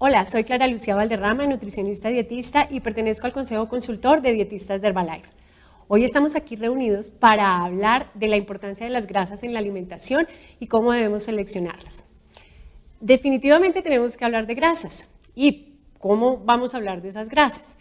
Hola, soy Clara Lucía Valderrama, nutricionista dietista y pertenezco al Consejo Consultor de Dietistas de Herbalife. Hoy estamos aquí reunidos para hablar de la importancia de las grasas en la alimentación y cómo debemos seleccionarlas. Definitivamente tenemos que hablar de grasas y cómo vamos a hablar de esas grasas,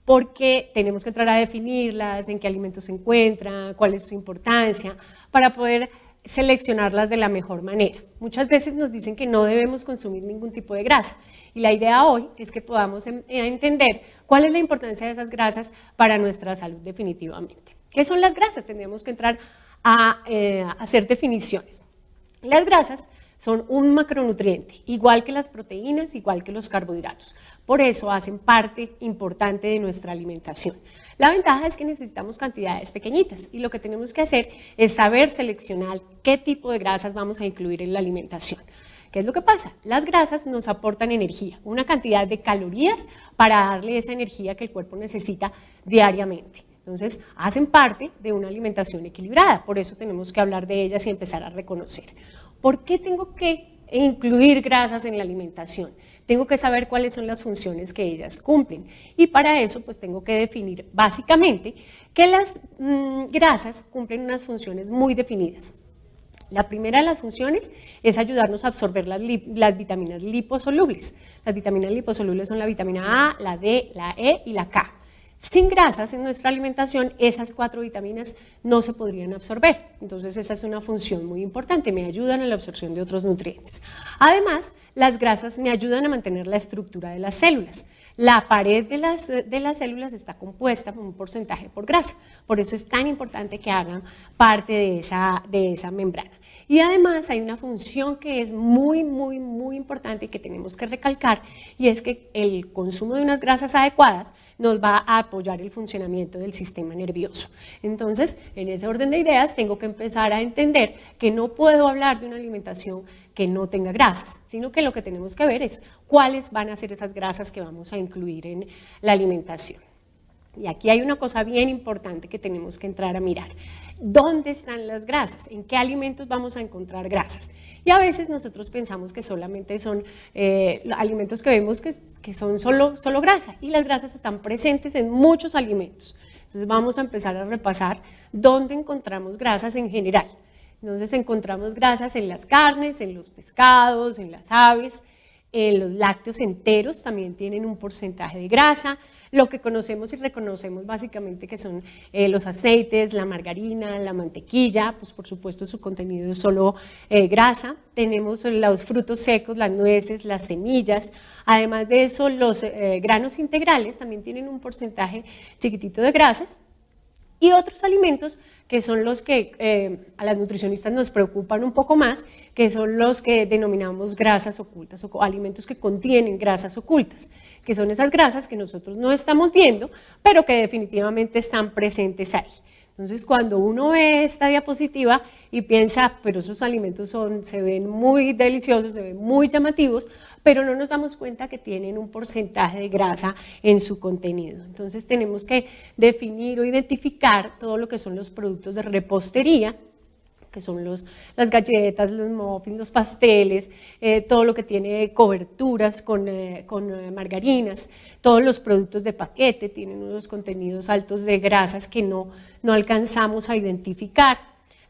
porque tenemos que entrar a definirlas, en qué alimentos se encuentran, cuál es su importancia, para poder seleccionarlas de la mejor manera. Muchas veces nos dicen que no debemos consumir ningún tipo de grasa y la idea hoy es que podamos entender cuál es la importancia de esas grasas para nuestra salud definitivamente. ¿Qué son las grasas? Tendríamos que entrar a hacer definiciones. Las grasas son un macronutriente, igual que las proteínas, igual que los carbohidratos. Por eso hacen parte importante de nuestra alimentación. La ventaja es que necesitamos cantidades pequeñitas y lo que tenemos que hacer es saber seleccionar qué tipo de grasas vamos a incluir en la alimentación. ¿Qué es lo que pasa? Las grasas nos aportan energía, una cantidad de calorías para darle esa energía que el cuerpo necesita diariamente. Entonces, hacen parte de una alimentación equilibrada, por eso tenemos que hablar de ellas y empezar a reconocer. ¿Por qué tengo que incluir grasas en la alimentación? Tengo que saber cuáles son las funciones que ellas cumplen y para eso pues tengo que definir básicamente que las grasas cumplen unas funciones muy definidas. La primera de las funciones es ayudarnos a absorber las vitaminas liposolubles. Las vitaminas liposolubles son la vitamina A, la D, la E y la K. Sin grasas en nuestra alimentación, esas 4 vitaminas no se podrían absorber. Entonces, esa es una función muy importante, me ayudan a la absorción de otros nutrientes. Además, las grasas me ayudan a mantener la estructura de las células. La pared de las células está compuesta por un porcentaje por grasa. Por eso es tan importante que hagan parte de esa membrana. Y además hay una función que es muy importante y que tenemos que recalcar y es que el consumo de unas grasas adecuadas nos va a apoyar el funcionamiento del sistema nervioso. Entonces, en ese orden de ideas tengo que empezar a entender que no puedo hablar de una alimentación que no tenga grasas, sino que lo que tenemos que ver es cuáles van a ser esas grasas que vamos a incluir en la alimentación. Y aquí hay una cosa bien importante que tenemos que entrar a mirar. ¿Dónde están las grasas? ¿En qué alimentos vamos a encontrar grasas? Y a veces nosotros pensamos que solamente son alimentos que vemos que son solo grasa y las grasas están presentes en muchos alimentos. Entonces vamos a empezar a repasar dónde encontramos grasas en general. Entonces encontramos grasas en las carnes, en los pescados, en las aves, en los lácteos enteros también tienen un porcentaje de grasa. Lo que conocemos y reconocemos básicamente que son los aceites, la margarina, la mantequilla, pues por supuesto su contenido es solo grasa. Tenemos los frutos secos, las nueces, las semillas. Además de eso, los granos integrales también tienen un porcentaje chiquitito de grasas. Y otros alimentos que son los que a las nutricionistas nos preocupan un poco más, que son los que denominamos grasas ocultas o alimentos que contienen grasas ocultas, que son esas grasas que nosotros no estamos viendo, pero que definitivamente están presentes ahí. Entonces, cuando uno ve esta diapositiva y piensa, pero esos alimentos se ven muy deliciosos, se ven muy llamativos, pero no nos damos cuenta que tienen un porcentaje de grasa en su contenido. Entonces, tenemos que definir o identificar todo lo que son los productos de repostería, que son las galletas, los muffins, los pasteles, todo lo que tiene coberturas con margarinas, todos los productos de paquete tienen unos contenidos altos de grasas que no alcanzamos a identificar.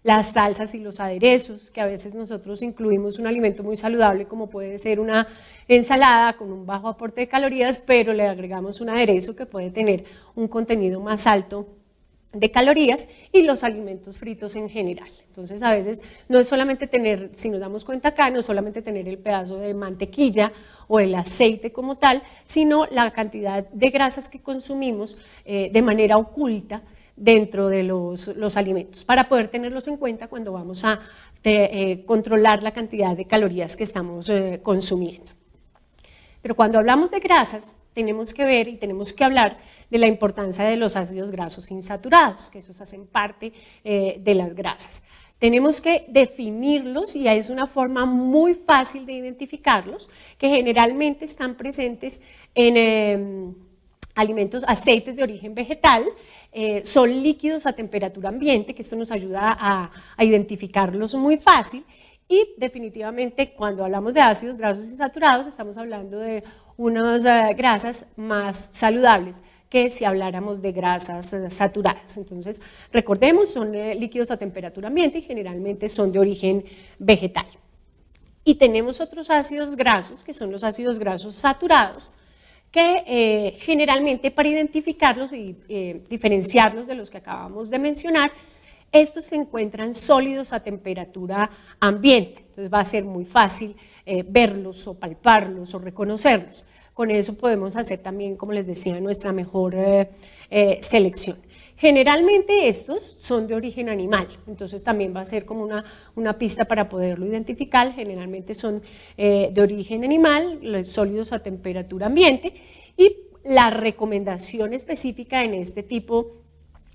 Las salsas y los aderezos, que a veces nosotros incluimos un alimento muy saludable como puede ser una ensalada con un bajo aporte de calorías, pero le agregamos un aderezo que puede tener un contenido más alto de calorías y los alimentos fritos en general. Entonces a veces no es solamente tener, si nos damos cuenta acá, no es solamente tener el pedazo de mantequilla o el aceite como tal, sino la cantidad de grasas que consumimos de manera oculta dentro de los alimentos, para poder tenerlos en cuenta cuando vamos a controlar la cantidad de calorías que estamos consumiendo. Pero cuando hablamos de grasas, tenemos que ver y tenemos que hablar de la importancia de los ácidos grasos insaturados, que esos hacen parte de las grasas. Tenemos que definirlos y es una forma muy fácil de identificarlos, que generalmente están presentes en alimentos, aceites de origen vegetal, son líquidos a temperatura ambiente, que esto nos ayuda a identificarlos muy fácil, Y definitivamente cuando hablamos de ácidos grasos insaturados estamos hablando de unas grasas más saludables que si habláramos de grasas saturadas. Entonces, recordemos, son líquidos a temperatura ambiente y generalmente son de origen vegetal. Y tenemos otros ácidos grasos, que son los ácidos grasos saturados, que generalmente para identificarlos y diferenciarlos de los que acabamos de mencionar, estos se encuentran sólidos a temperatura ambiente. Entonces va a ser muy fácil verlos o palparlos o reconocerlos. Con eso podemos hacer también, como les decía, nuestra mejor selección. Generalmente estos son de origen animal, entonces también va a ser como una pista para poderlo identificar. Generalmente son de origen animal, sólidos a temperatura ambiente, y la recomendación específica en este tipo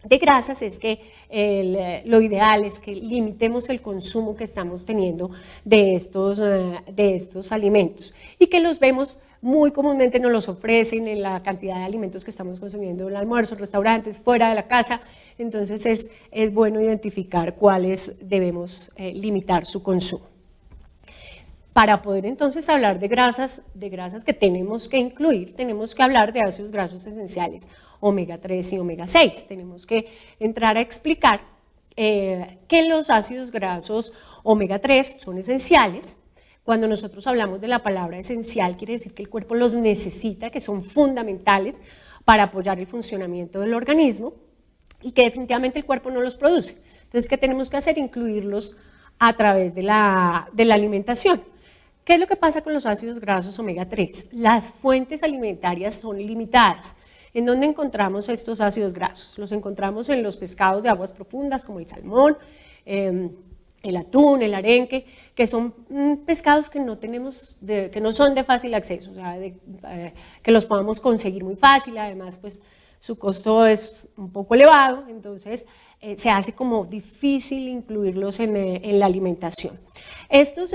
de grasas es que lo ideal es que limitemos el consumo que estamos teniendo de estos alimentos y que los vemos muy comúnmente, nos los ofrecen en la cantidad de alimentos que estamos consumiendo en el almuerzo, restaurantes, fuera de la casa. Entonces es bueno identificar cuáles debemos limitar su consumo. Para poder entonces hablar de grasas que tenemos que incluir, tenemos que hablar de ácidos grasos esenciales, omega 3 y omega 6. Tenemos que entrar a explicar que los ácidos grasos omega 3 son esenciales. Cuando nosotros hablamos de la palabra esencial, quiere decir que el cuerpo los necesita, que son fundamentales para apoyar el funcionamiento del organismo y que definitivamente el cuerpo no los produce. Entonces, ¿qué tenemos que hacer? Incluirlos a través de la alimentación. ¿Qué es lo que pasa con los ácidos grasos omega 3? Las fuentes alimentarias son limitadas. ¿En dónde encontramos estos ácidos grasos? Los encontramos en los pescados de aguas profundas como el salmón, el atún, el arenque, que son pescados que que no son de fácil acceso, o sea, que los podamos conseguir muy fácil. Además, pues su costo es un poco elevado, entonces se hace como difícil incluirlos en la alimentación. Estos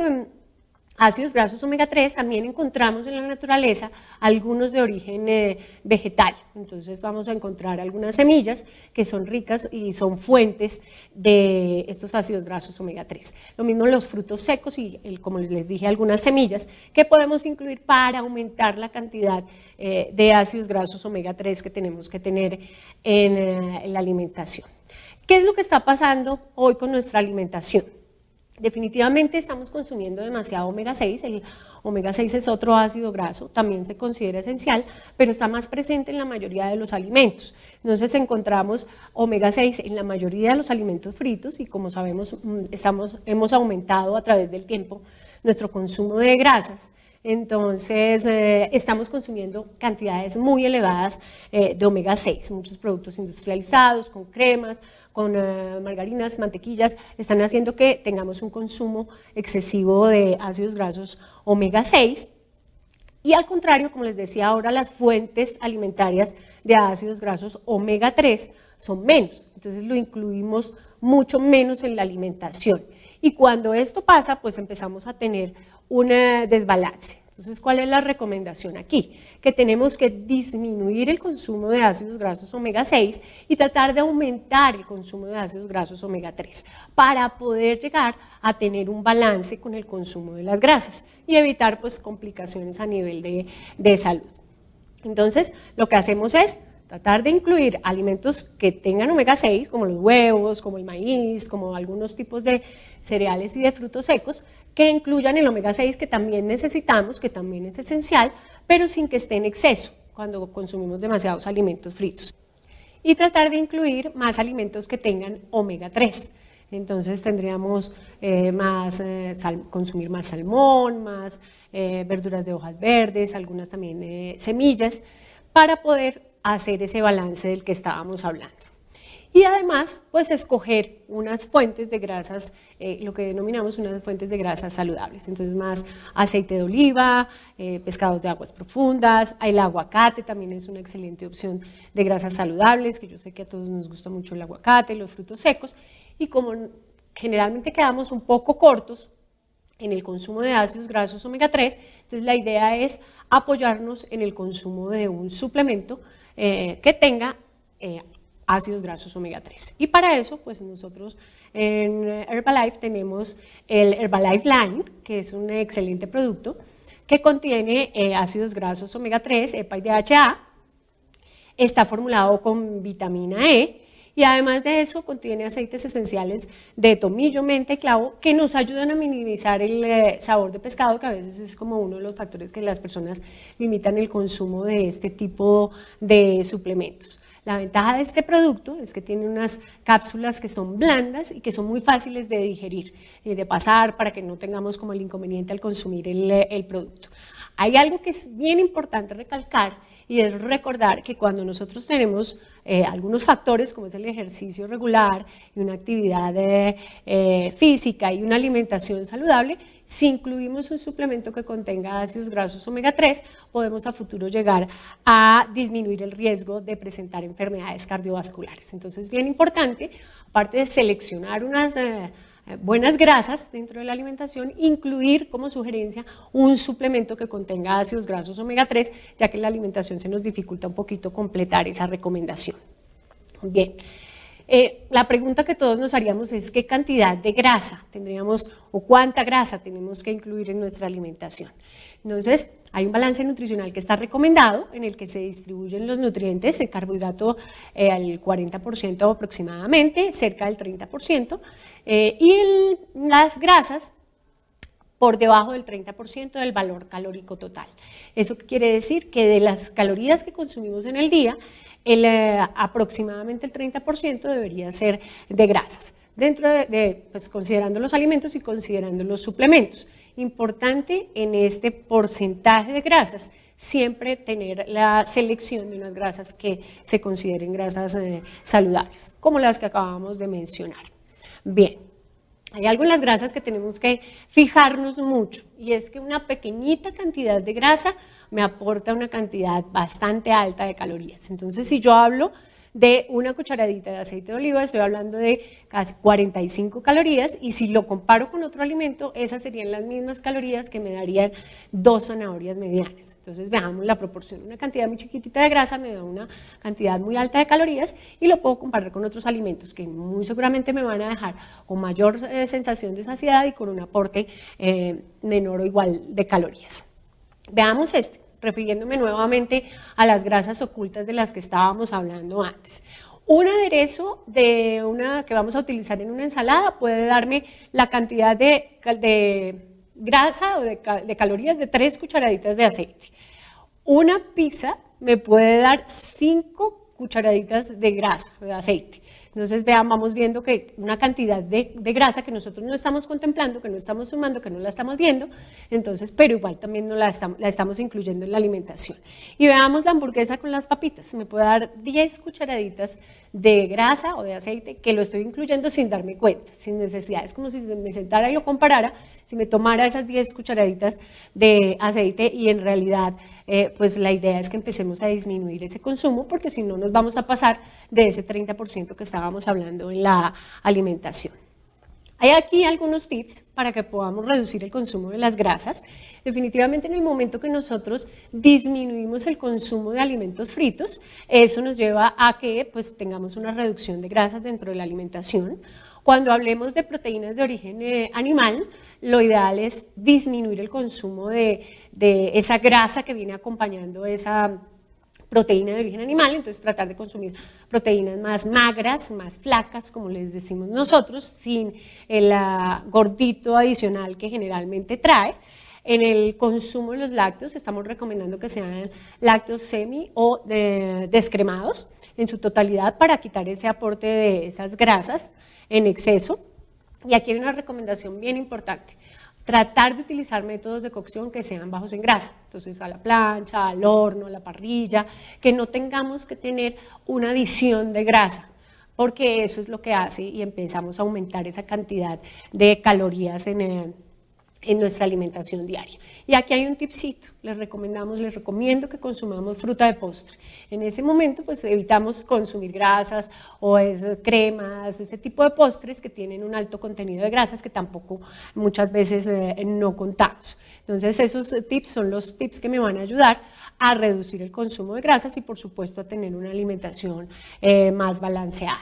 ácidos grasos omega 3 también encontramos en la naturaleza algunos de origen vegetal. Entonces vamos a encontrar algunas semillas que son ricas y son fuentes de estos ácidos grasos omega 3. Lo mismo los frutos secos y, como les dije, algunas semillas que podemos incluir para aumentar la cantidad de ácidos grasos omega 3 que tenemos que tener en la alimentación. ¿Qué es lo que está pasando hoy con nuestra alimentación? Definitivamente estamos consumiendo demasiado omega 6, el omega 6 es otro ácido graso, también se considera esencial, pero está más presente en la mayoría de los alimentos. Entonces encontramos omega 6 en la mayoría de los alimentos fritos y como sabemos hemos aumentado a través del tiempo nuestro consumo de grasas. Entonces estamos consumiendo cantidades muy elevadas de omega 6, muchos productos industrializados, con cremas, con margarinas, mantequillas, están haciendo que tengamos un consumo excesivo de ácidos grasos omega 6. Y al contrario, como les decía ahora, las fuentes alimentarias de ácidos grasos omega 3 son menos, entonces lo incluimos mucho menos en la alimentación. Y cuando esto pasa, pues empezamos a tener un desbalance. Entonces, ¿cuál es la recomendación aquí? Que tenemos que disminuir el consumo de ácidos grasos omega 6 y tratar de aumentar el consumo de ácidos grasos omega 3 para poder llegar a tener un balance con el consumo de las grasas y evitar pues complicaciones a nivel de salud. Entonces, lo que hacemos es tratar de incluir alimentos que tengan omega 6, como los huevos, como el maíz, como algunos tipos de cereales y de frutos secos, que incluyan el omega 6 que también necesitamos, que también es esencial, pero sin que esté en exceso cuando consumimos demasiados alimentos fritos. Y tratar de incluir más alimentos que tengan omega 3. Entonces tendríamos consumir más salmón, más verduras de hojas verdes, algunas también semillas, para poder hacer ese balance del que estábamos hablando. Y además, pues escoger unas fuentes de grasas, lo que denominamos unas fuentes de grasas saludables. Entonces, más aceite de oliva, pescados de aguas profundas, el aguacate también es una excelente opción de grasas saludables, que yo sé que a todos nos gusta mucho el aguacate, los frutos secos, y como generalmente quedamos un poco cortos en el consumo de ácidos grasos omega 3, entonces la idea es apoyarnos en el consumo de un suplemento que tenga ácidos grasos omega 3. Y para eso, pues nosotros en Herbalife tenemos el Herbalife Line, que es un excelente producto que contiene ácidos grasos omega 3, EPA y DHA, está formulado con vitamina E y además de eso contiene aceites esenciales de tomillo, menta y clavo que nos ayudan a minimizar el sabor de pescado, que a veces es como uno de los factores que las personas limitan el consumo de este tipo de suplementos. La ventaja de este producto es que tiene unas cápsulas que son blandas y que son muy fáciles de digerir y de pasar para que no tengamos como el inconveniente al consumir el producto. Hay algo que es bien importante recalcar y es recordar que cuando nosotros tenemos algunos factores como es el ejercicio regular y una actividad física y una alimentación saludable, si incluimos un suplemento que contenga ácidos grasos omega 3, podemos a futuro llegar a disminuir el riesgo de presentar enfermedades cardiovasculares. Entonces, bien importante, aparte de seleccionar unas buenas grasas dentro de la alimentación, incluir como sugerencia un suplemento que contenga ácidos grasos omega 3, ya que en la alimentación se nos dificulta un poquito completar esa recomendación. Bien. La pregunta que todos nos haríamos es qué cantidad de grasa tendríamos o cuánta grasa tenemos que incluir en nuestra alimentación. Entonces, hay un balance nutricional que está recomendado en el que se distribuyen los nutrientes, el carbohidrato al 40% aproximadamente, cerca del 30%, y las grasas por debajo del 30% del valor calórico total. ¿Eso quiere decir? Que de las calorías que consumimos en el día, aproximadamente el 30% debería ser de grasas, dentro pues, considerando los alimentos y considerando los suplementos. Importante en este porcentaje de grasas siempre tener la selección de unas grasas que se consideren grasas saludables, como las que acabamos de mencionar. Bien, hay algo en las grasas que tenemos que fijarnos mucho y es que una pequeñita cantidad de grasa me aporta una cantidad bastante alta de calorías. Entonces, si yo hablo de una cucharadita de aceite de oliva, estoy hablando de casi 45 calorías y si lo comparo con otro alimento, esas serían las mismas calorías que me darían 2 zanahorias medianas. Entonces veamos la proporción, una cantidad muy chiquitita de grasa me da una cantidad muy alta de calorías y lo puedo comparar con otros alimentos que muy seguramente me van a dejar con mayor sensación de saciedad y con un aporte menor o igual de calorías. Veamos este, refiriéndome nuevamente a las grasas ocultas de las que estábamos hablando antes. Un aderezo que vamos a utilizar en una ensalada puede darme la cantidad de grasa o de calorías de 3 cucharaditas de aceite. Una pizza me puede dar 5 cucharaditas de grasa o de aceite. Entonces vamos viendo que una cantidad de grasa que nosotros no estamos contemplando, que no estamos sumando, que no la estamos viendo, entonces, pero igual también no la estamos incluyendo en la alimentación. Y veamos la hamburguesa con las papitas, me puede dar 10 cucharaditas de grasa o de aceite que lo estoy incluyendo sin darme cuenta, sin necesidad. Es como si me sentara y lo comparara, si me tomara esas 10 cucharaditas de aceite y en realidad pues la idea es que empecemos a disminuir ese consumo porque si no nos vamos a pasar de ese 30% que estábamos hablando en la alimentación. Hay aquí algunos tips para que podamos reducir el consumo de las grasas. Definitivamente en el momento que nosotros disminuimos el consumo de alimentos fritos, eso nos lleva a que pues, tengamos una reducción de grasas dentro de la alimentación. Cuando hablemos de proteínas de origen animal, lo ideal es disminuir el consumo de esa grasa que viene acompañando esa proteína de origen animal, entonces tratar de consumir proteínas más magras, más flacas, como les decimos nosotros, sin el gordito adicional que generalmente trae. En el consumo de los lácteos estamos recomendando que sean lácteos semi o descremados en su totalidad para quitar ese aporte de esas grasas en exceso. Y aquí hay una recomendación bien importante. Tratar de utilizar métodos de cocción que sean bajos en grasa, entonces a la plancha, al horno, a la parrilla, que no tengamos que tener una adición de grasa, porque eso es lo que hace y empezamos a aumentar esa cantidad de calorías en en nuestra alimentación diaria. Y aquí hay un tipcito, les recomiendo que consumamos fruta de postre. En ese momento pues evitamos consumir grasas o cremas, ese tipo de postres que tienen un alto contenido de grasas que tampoco muchas veces no contamos. Entonces esos tips son los tips que me van a ayudar a reducir el consumo de grasas y por supuesto a tener una alimentación más balanceada.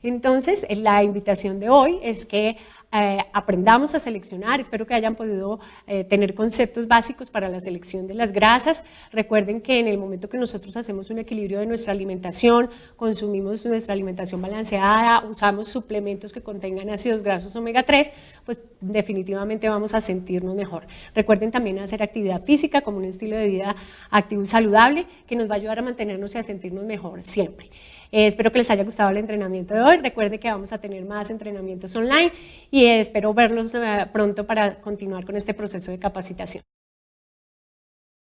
Entonces la invitación de hoy es que aprendamos a seleccionar, espero que hayan podido tener conceptos básicos para la selección de las grasas. Recuerden que en el momento que nosotros hacemos un equilibrio de nuestra alimentación, consumimos nuestra alimentación balanceada, usamos suplementos que contengan ácidos grasos omega 3, pues definitivamente vamos a sentirnos mejor. Recuerden también hacer actividad física como un estilo de vida activo y saludable que nos va a ayudar a mantenernos y a sentirnos mejor siempre. Espero que les haya gustado el entrenamiento de hoy. Recuerden que vamos a tener más entrenamientos online y espero verlos pronto para continuar con este proceso de capacitación.